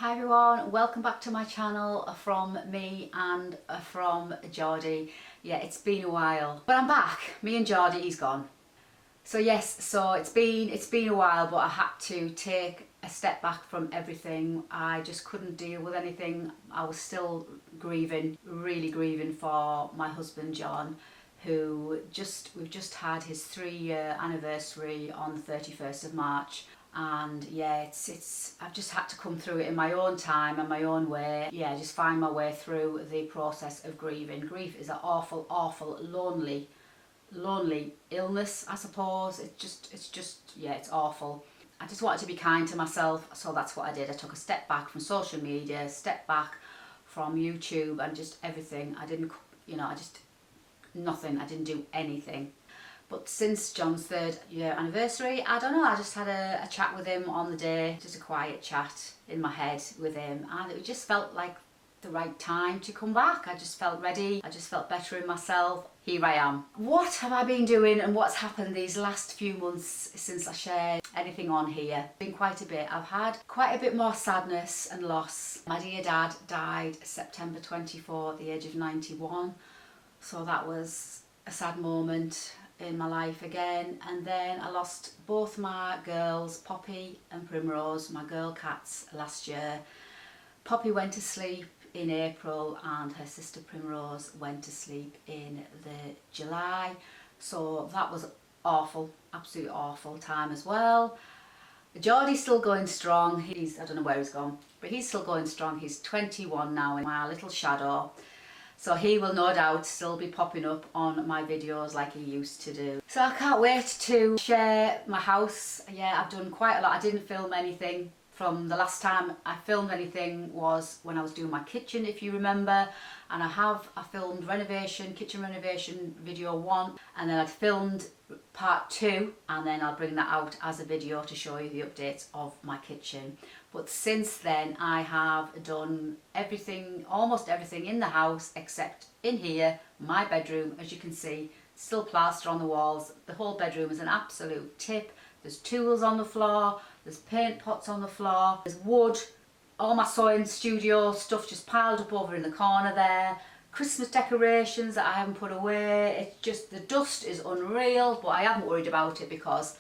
Hi everyone, welcome back to my channel from me and from Geordie. Yeah, it's been a while, but I'm back. Me and Geordie, he's gone. So yes, so it's been a while, but I had to take a step back from everything. I just couldn't deal with anything. I was still grieving, really grieving for my husband John, who we've just had his 3-year anniversary on the 31st of March. And yeah, I've just had to come through it in my own time and my own way. Yeah, just find my way through the process of grieving. Grief is an awful, awful, lonely illness, I suppose. It's just, yeah, it's awful. I just wanted to be kind to myself, so that's what I did. I took a step back from social media, step back from YouTube and just everything. I didn't, nothing. I didn't do anything. But since John's 3rd year anniversary, I don't know, I just had a chat with him on the day, just a quiet chat in my head with him, and it just felt like the right time to come back. I just felt ready, I just felt better in myself. Here I am. What have I been doing and what's happened these last few months since I shared anything on here? Been quite a bit. I've had quite a bit more sadness and loss. My dear dad died September 24 at the age of 91, so that was a sad moment in my life again. And then I lost both my girls, Poppy and Primrose, my girl cats, last year. Poppy went to sleep in April and her sister Primrose went to sleep in the July, so that was awful, absolutely awful time as well. Geordie's still going strong. I don't know where he's gone, but he's still going strong. He's 21 now, my little shadow. So he will no doubt still be popping up on my videos like he used to do. So I can't wait to share my house. Yeah, I've done quite a lot. I didn't film anything from the last time I filmed anything was when I was doing my kitchen, if you remember. And I filmed kitchen renovation video 1, and then I filmed part 2, and then I'll bring that out as a video to show you the updates of my kitchen. But since then I have done everything, almost everything in the house except in here, my bedroom. As you can see, still plaster on the walls. The whole bedroom is an absolute tip. There's tools on the floor, there's paint pots on the floor, there's wood, all my sewing studio stuff just piled up over in the corner there, Christmas decorations that I haven't put away. It's just, the dust is unreal, but I haven't worried about it because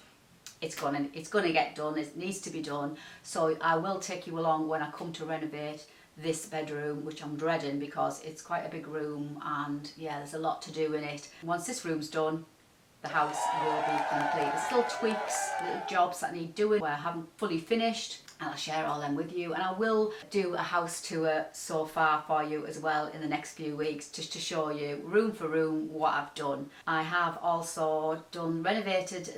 it's gonna get done. It needs to be done. So I will take you along when I come to renovate this bedroom, which I'm dreading because it's quite a big room and yeah, there's a lot to do in it. Once this room's done, the house will be complete. There's still tweaks, little jobs that need doing where I haven't fully finished, and I'll share all them with you. And I will do a house tour so far for you as well in the next few weeks, just to show you room for room what I've done. I have also decorated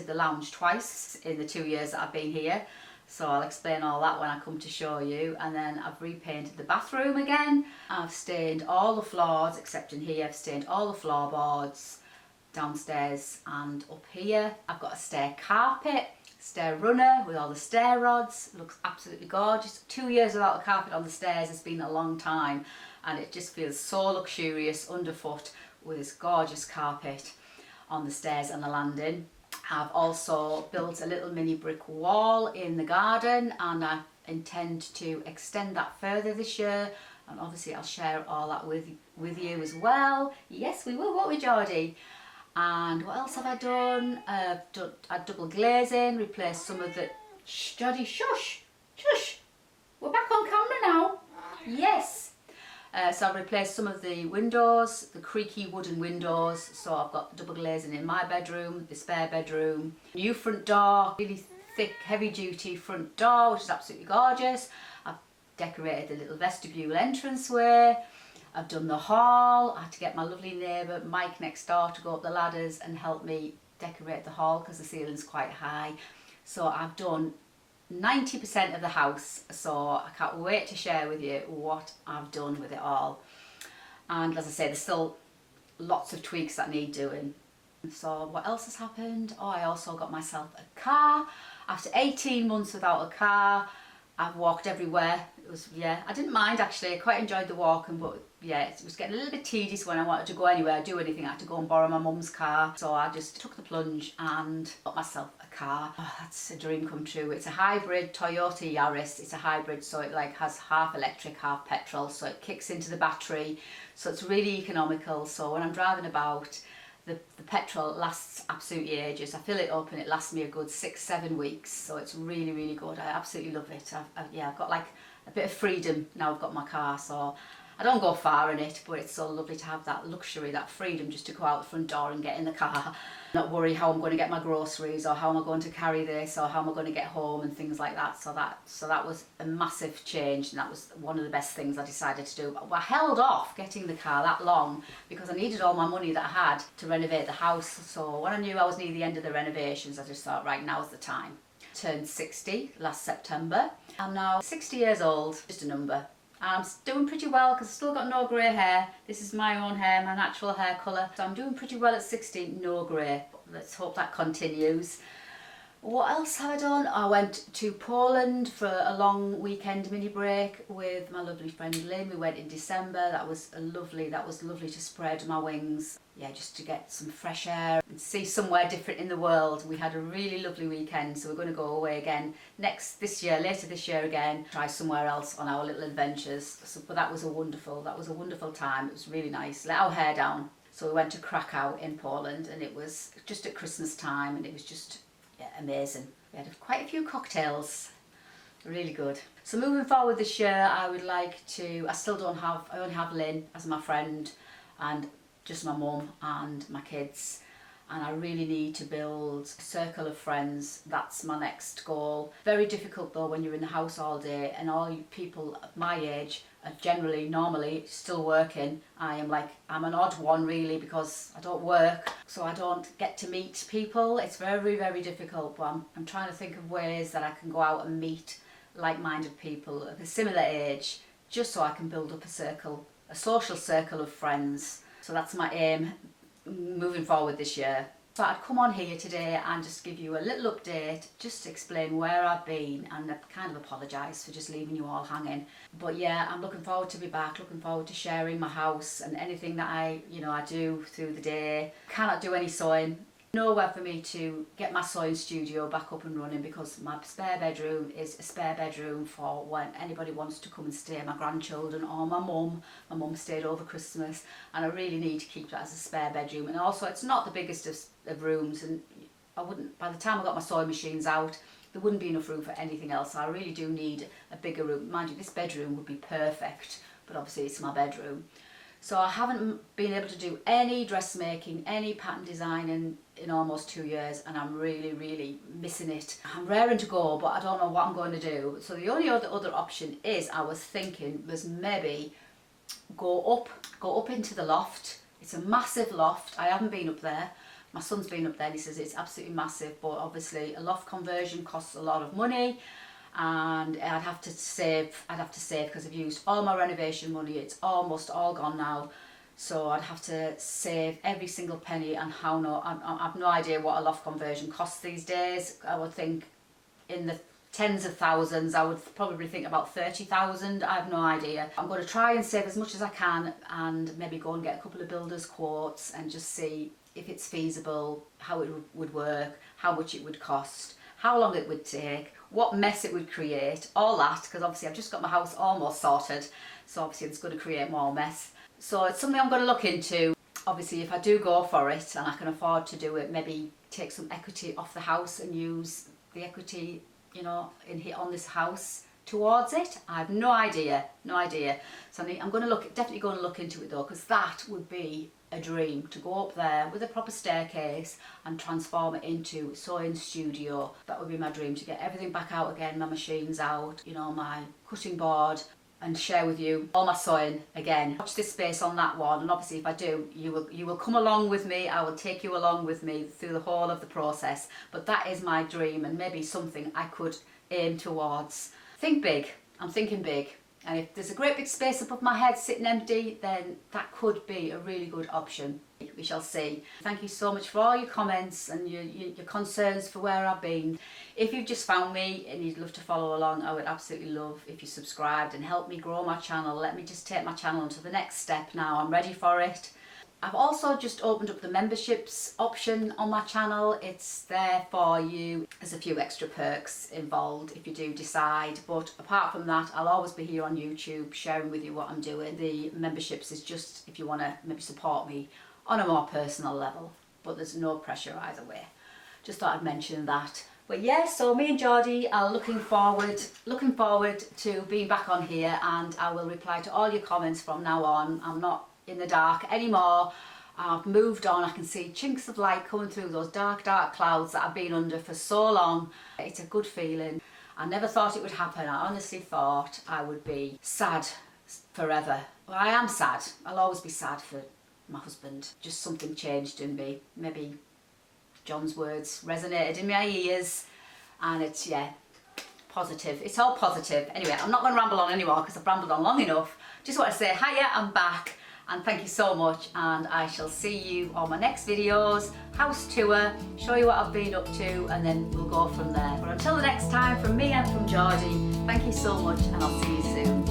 the lounge twice in the 2 years that I've been here. So I'll explain all that when I come to show you. And then I've repainted the bathroom again. I've stained all the floors except in here. I've stained all the floorboards downstairs and up here. I've got a stair carpet, stair runner with all the stair rods. It looks absolutely gorgeous. 2 years without a carpet on the stairs has been a long time, and it just feels so luxurious underfoot with this gorgeous carpet on the stairs and the landing. I've also built a little mini brick wall in the garden, and I intend to extend that further this year, and obviously I'll share all that with you as well. Yes, we will, won't we, Geordie? And what else have I done? I double glazing, replaced some of the... Shh, Geordie, shush! Shush! We're back on camera now. Yes! So I've replaced some of the windows, the creaky wooden windows. So I've got double glazing in my bedroom, the spare bedroom. New front door, really thick, heavy duty front door, which is absolutely gorgeous. I've decorated the little vestibule entranceway. I've done the hall. I had to get my lovely neighbour Mike next door to go up the ladders and help me decorate the hall because the ceiling's quite high. So I've done 90% of the house, so I can't wait to share with you what I've done with it all. And as I say, there's still lots of tweaks that need doing. So what else has happened? Oh, I also got myself a car. After 18 months without a car, I've walked everywhere. It was, yeah, I didn't mind actually. I quite enjoyed the walking, but yeah, it was getting a little bit tedious when I wanted to go anywhere, do anything. I had to go and borrow my mum's car. So I just took the plunge and got myself a car. Oh, that's a dream come true. It's a hybrid Toyota Yaris. It's a hybrid, so it like has half electric, half petrol. So it kicks into the battery. So it's really economical. So when I'm driving about, the petrol lasts absolutely ages. I fill it up and it lasts me a good 6-7 weeks. So it's really, really good. I absolutely love it. I've got like a bit of freedom now I've got my car. So I don't go far in it, but it's so lovely to have that luxury, that freedom just to go out the front door and get in the car, not worry how I'm going to get my groceries or how am I going to carry this or how am I going to get home and things like that. So that was a massive change, and that was one of the best things I decided to do. But I held off getting the car that long because I needed all my money that I had to renovate the house. So when I knew I was near the end of the renovations, I just thought, right, now's the time. Turned 60 last September. I'm now 60 years old, just a number. I'm doing pretty well because I've still got no grey hair. This is my own hair, my natural hair colour. So I'm doing pretty well at 60, no grey. Let's hope that continues. What else have I done? I went to Poland for a long weekend mini break with my lovely friend Lynn. We went in December. That was lovely to spread my wings. Yeah, just to get some fresh air and see somewhere different in the world. We had a really lovely weekend, so we're going to go away again later this year again, try somewhere else on our little adventures. So, but that was a wonderful time. It was really nice. Let our hair down. So we went to Krakow in Poland, and it was just at Christmas time, and it was just amazing. We had quite a few cocktails, really good. So moving forward this year, I only have Lynn as my friend and just my mum and my kids, and I really need to build a circle of friends. That's my next goal. Very difficult though when you're in the house all day and all you people at my age are normally still working. I'm an odd one really because I don't work, so I don't get to meet people. It's very, very difficult, but I'm trying to think of ways that I can go out and meet like-minded people of a similar age, just so I can build up a social circle of friends. So that's my aim moving forward this year. So I'd come on here today and just give you a little update, just to explain where I've been, and I kind of apologise for just leaving you all hanging. But yeah, I'm looking forward to be back, looking forward to sharing my house and anything that I do through the day. Cannot do any sewing. Nowhere for me to get my sewing studio back up and running because my spare bedroom is a spare bedroom for when anybody wants to come and stay, my grandchildren or my mum. My mum stayed over Christmas, and I really need to keep that as a spare bedroom. And also it's not the biggest of rooms, and by the time I got my sewing machines out, there wouldn't be enough room for anything else. So I really do need a bigger room. Mind you, this bedroom would be perfect, but obviously it's my bedroom. So I haven't been able to do any dressmaking, any pattern designing in almost 2 years, and I'm really, really missing it. I'm raring to go, but I don't know what I'm going to do. So the only other option I was thinking was maybe go up into the loft. It's a massive loft. I haven't been up there. My son's been up there and he says it's absolutely massive, but obviously a loft conversion costs a lot of money. And I'd have to save because I've used all my renovation money. It's almost all gone now, so I'd have to save every single penny. And I have no idea what a loft conversion costs these days. I would think in the tens of thousands. I would probably think about 30,000. I have no idea. I'm going to try and save as much as I can and maybe go and get a couple of builders quotes and just see if it's feasible, how it would work, how much it would cost, how long it would take, what mess it would create, all that, because obviously I've just got my house almost sorted, so obviously it's going to create more mess. So it's something I'm going to look into. Obviously if I do go for it and I can afford to do it, maybe take some equity off the house and use the equity, on this house towards it. I have no idea. So I'm going to definitely going to look into it though, because that would be a dream, to go up there with a proper staircase and transform it into a sewing studio. That would be my dream, to get everything back out again, my machines out, my cutting board, and share with you all my sewing again. Watch this space on that one, and obviously if I do, you will come along with me. I will take you along with me through the whole of the process. But that is my dream, and maybe something I could aim towards. Think big. I'm thinking big. And if there's a great big space above my head sitting empty, then that could be a really good option. We shall see. Thank you so much for all your comments and your concerns for where I've been. If you've just found me and you'd love to follow along, I would absolutely love if you subscribed and help me grow my channel. Let me just take my channel to the next step now. I'm ready for it. I've also just opened up the memberships option on my channel. It's there for you. There's a few extra perks involved if you do decide, but apart from that, I'll always be here on YouTube sharing with you what I'm doing. The memberships is just if you want to maybe support me on a more personal level, but there's no pressure either way. Just thought I'd mention that. But yeah, so me and Geordie are looking forward to being back on here, and I will reply to all your comments from now on. I'm not in the dark anymore. I've moved on. I can see chinks of light coming through those dark clouds that I've been under for so long. It's a good feeling. I never thought it would happen. I honestly thought I would be sad forever. Well, I am sad. I'll always be sad for my husband. Just something changed in me. Maybe John's words resonated in my ears, and it's, yeah, positive. It's all positive. Anyway, I'm not going to ramble on anymore because I've rambled on long enough. Just want to say hiya, I'm back. And thank you so much, and I shall see you on my next videos, house tour, show you what I've been up to, and then we'll go from there. But until the next time, from me and from Geordie, thank you so much, and I'll see you soon.